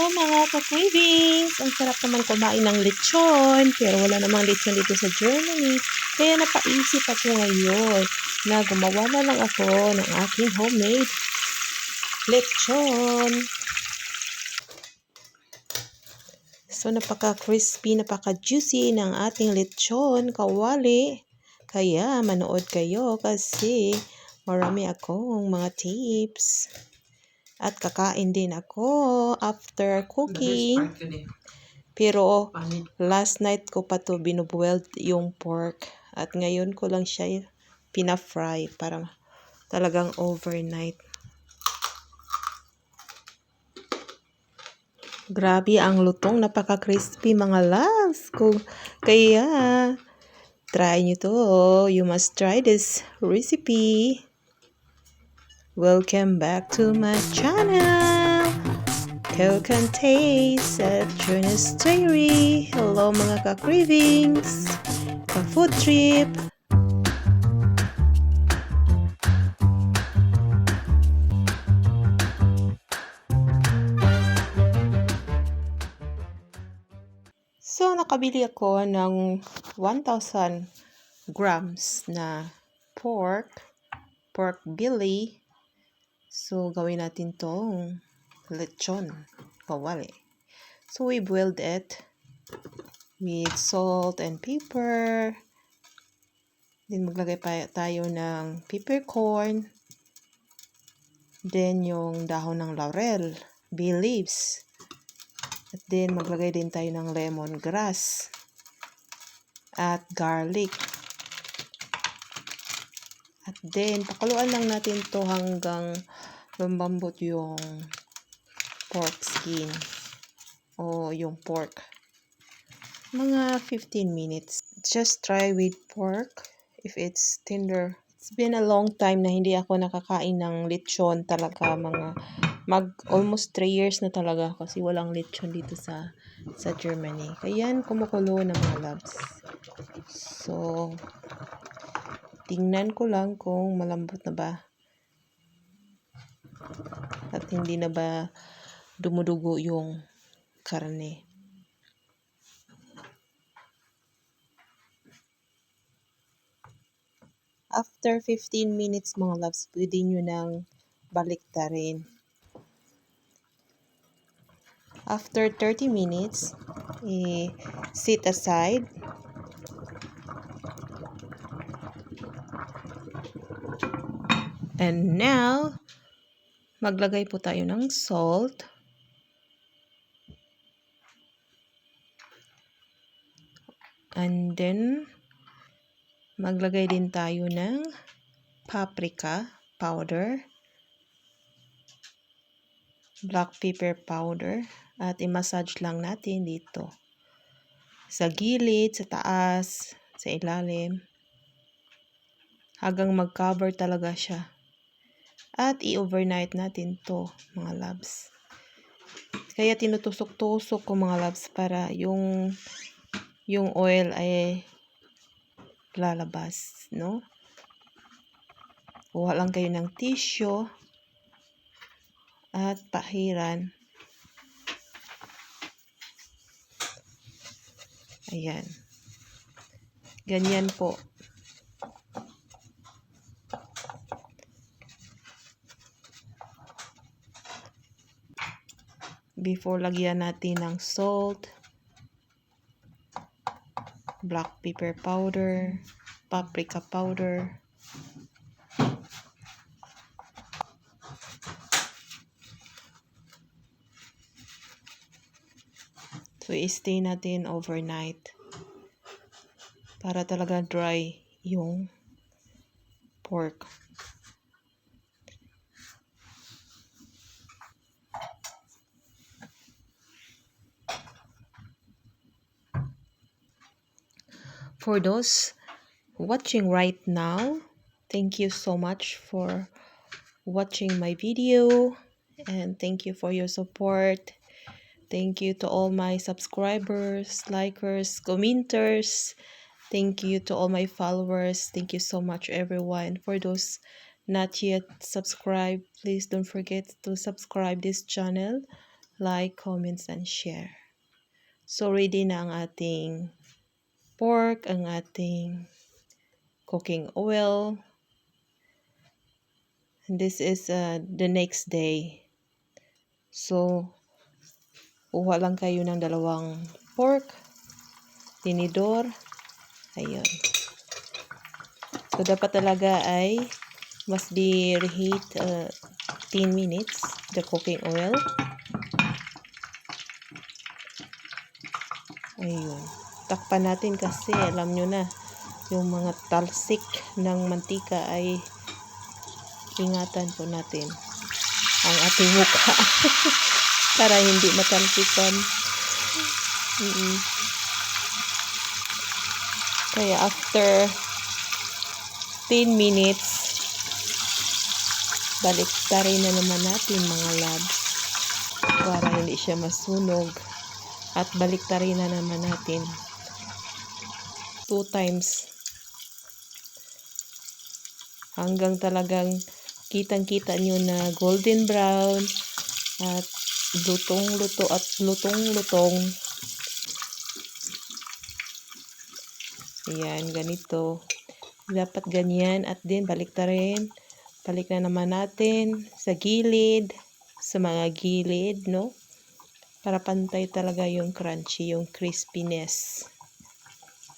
Hello mga ka-cravings! Ang sarap naman kumain ng lechon, pero wala namang lechon dito sa Germany. Kaya napaisip ako ngayon na gumawa na lang ako ng aking homemade lechon. So napaka-crispy, napaka-juicy ng ating lechon kawali. Kaya manood kayo kasi marami akong mga tips. At kakain din ako after cooking. Pero last night ko pa to binuboiled yung pork. At ngayon ko lang siya pina-fry para talagang overnight. Grabe ang lutong, napaka-crispy mga loves ko. Kaya try nyo to. You must try this recipe. Welcome back to my channel. Cook and Taste at Jonas Diary. Hello mga ka-cravings, ka-food trip. So, nakabili ako ng 1,000 grams na pork belly. So, gawin natin tong lechon kawali. So, we boiled it with salt and pepper. Then, maglagay pa tayo ng peppercorn. Then, yung dahon ng laurel, bay leaves. At then, maglagay din tayo ng lemongrass at garlic. At then, pakuluan lang natin to hanggang lumambot yung pork skin o yung pork. Mga 15 minutes. Just try with pork if it's tender. It's been a long time na hindi ako nakakain ng lechon talaga. Almost 3 years na talaga kasi walang lechon dito sa Germany. Kaya kumukulo na mga loves. So, tingnan ko lang kung malambot na ba. At hindi na ba dumudugo yung karne. After 15 minutes mga loves, pwede nyo nang baliktarin. After 30 minutes, sit aside. And now, maglagay po tayo ng salt. And then, maglagay din tayo ng paprika powder, black pepper powder, at i-massage lang natin dito. Sa gilid, sa taas, sa ilalim, hanggang mag-cover talaga siya. At i-overnight natin to mga loves. Kaya tinutusok-tusok ko mga loves para yung oil ay lalabas, no? Kuha lang kayo ng tissue at pahiran. Ayan. Ganyan po. Before lagyan natin ng salt, black pepper powder, paprika powder. So, i-stay natin overnight para talaga dry yung pork. For those watching right now, thank you so much for watching my video, and thank you for your support. Thank you to all my subscribers, likers, commenters. Thank you to all my followers. Thank you so much everyone. For those not yet subscribed, please don't forget to subscribe this channel like, comments, and share. So, ready na ang ating pork, ang ating cooking oil. And this is the next day. So, kuha lang kayo ng dalawang pork, tinidor, ayun. So, dapat talaga ay must be reheat 10 minutes the cooking oil. Ayun. Takpan natin kasi alam nyo na yung mga talsik ng mantika ay ingatan po natin ang ating mukha para hindi matalsikan. Kaya after 10 minutes baliktarin na naman natin mga loves para hindi siya masunog. At baliktarin na naman natin 2 times hanggang talagang kitang-kita nyo na golden brown at lutong-luto at lutong-lutong. Ayan, ganito. Dapat ganyan at din baliktarin. Balik na naman natin sa gilid, sa mga gilid, no? Para pantay talaga yung crunchy, yung crispiness.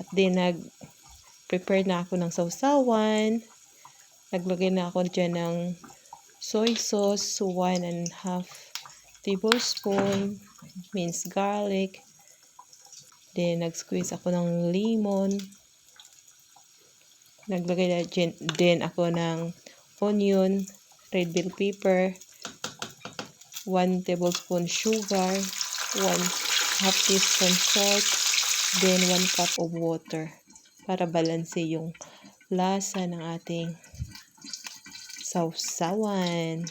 At din nag-prepare na ako ng sausawan. Naglagay na ako dyan ng soy sauce, 1.5 tablespoon, minced garlic. Then nag-squeeze ako ng lemon. Naglagay na din ako ng onion, red bell pepper, 1 tablespoon sugar, 1/2 teaspoon salt, then 1 cup of water para balanse yung lasa ng ating sausawan.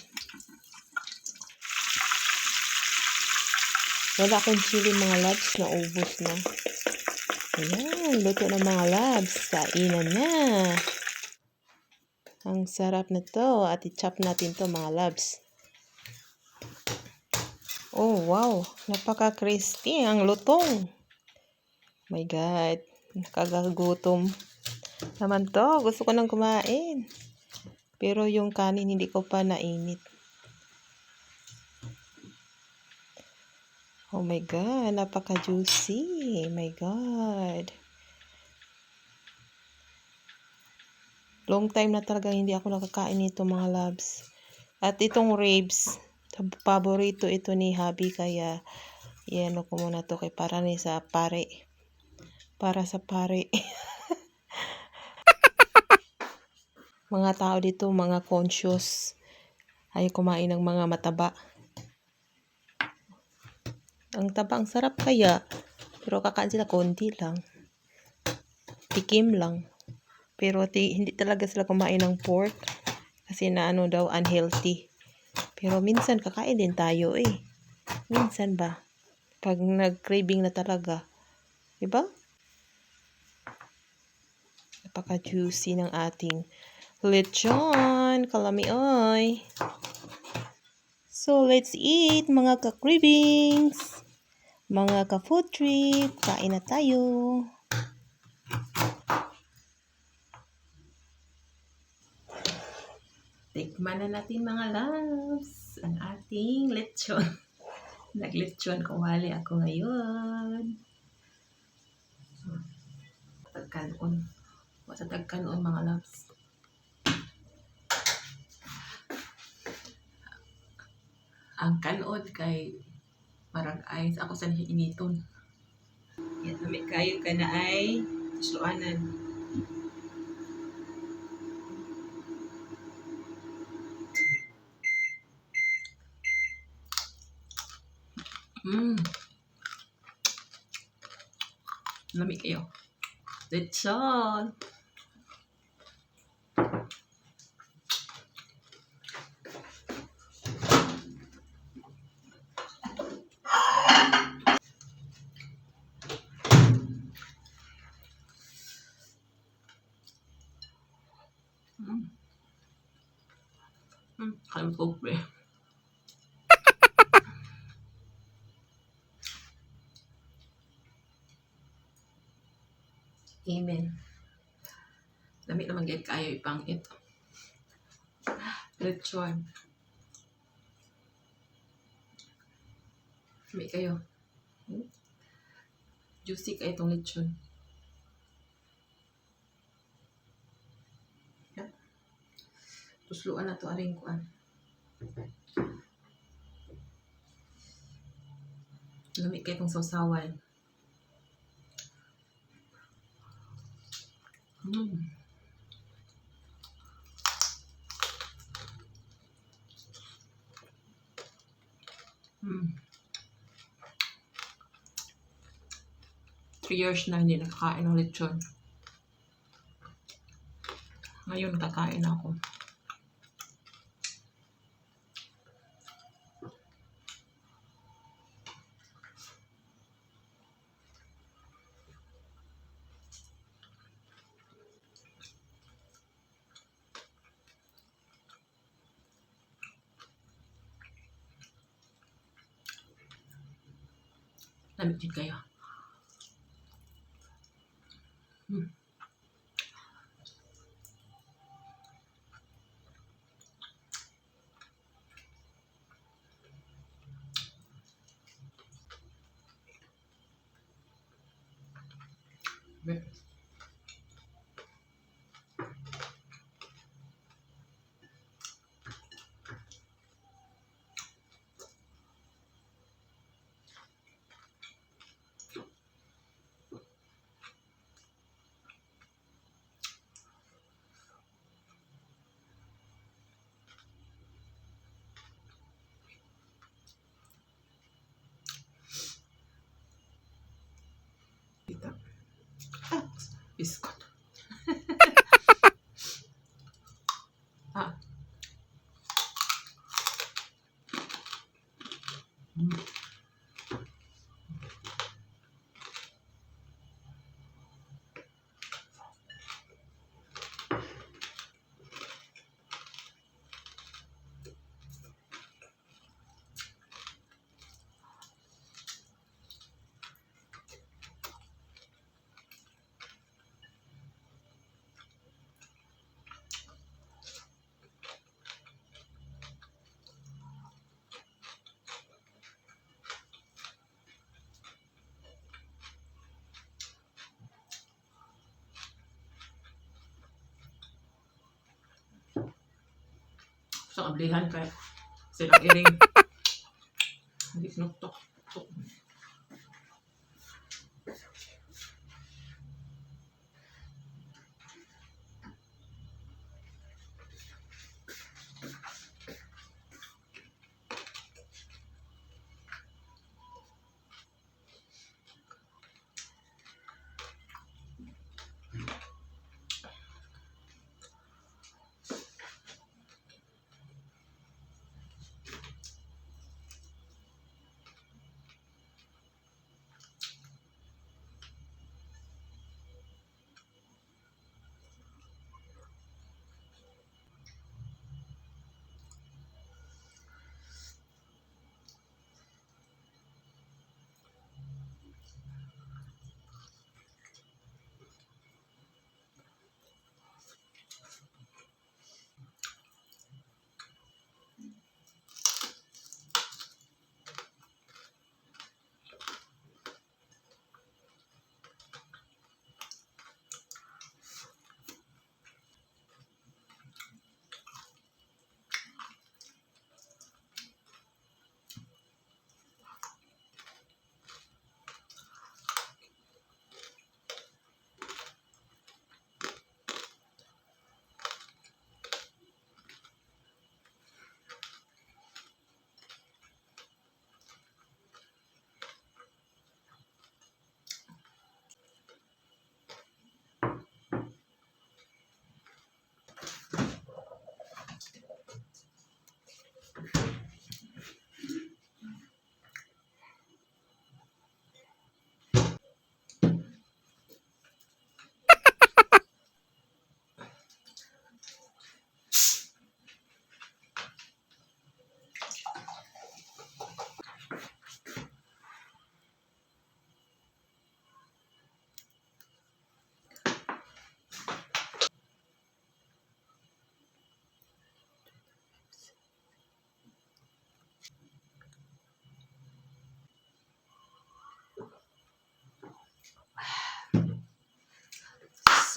Wala akong chili mga loves, naubos na. Ayan, luto na mga loves. Kainan na. Ang sarap na to at i-chop natin to mga loves. Oh, wow. Napaka-crispy ang lutong. My God. Nakagagutom naman to. Gusto ko nang kumain. Pero yung kanin hindi ko pa nainit. Oh my God. Napaka-juicy. My God. Long time na talaga hindi ako nakakain nito mga loves. At itong ribs, paborito ito ni hubby kaya yan ko muna to kay para ni sa pare. Para sa pare. Mga tao dito, mga conscious. Ayaw kumain ng mga mataba. Ang taba, ang sarap kaya. Pero kakain sila konti lang. Tikim lang. Pero hindi talaga sila kumain ng pork. Kasi na ano daw, unhealthy. Pero minsan kakain din tayo eh. Minsan ba? Pag nag-craving na talaga. Diba? Napaka-juicy ng ating lechon. Kalamioy. So, let's eat mga ka-cravings. Mga ka-food trip. Kain na tayo. Tikman na natin mga loves ang ating lechon. Naglechon kawali ako ngayon. Tagkanon. Wasa tagkanon mga loves. Ang kanon kay parang ice. Ako sa initon. Yan, namit kayo ka na ay isluanan. Lamig kayo. Lechon. Kalimut ko pre. Amen. Dami naman gayud kayo ipangit. Lechon. Dami kayo. Juicy kayo itong lechon. Yan. Tusluan na to aring kuan. Dami kayo itong sausawan. Mm. 3 years na hindi nakakain ng lechon. Ngayon nakakain ako. Lamig din kayo. Kita. Biskot. Sa kablihan kaya silang iring. Hindi sinuktok.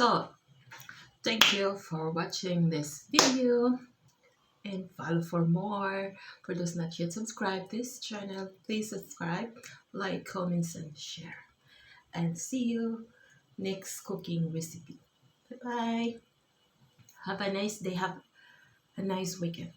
So, thank you for watching this video and follow for more. For those not yet subscribed this channel, please subscribe, like, comments, and share. And see you next cooking recipe. Bye bye. Have a nice day. Have a nice weekend.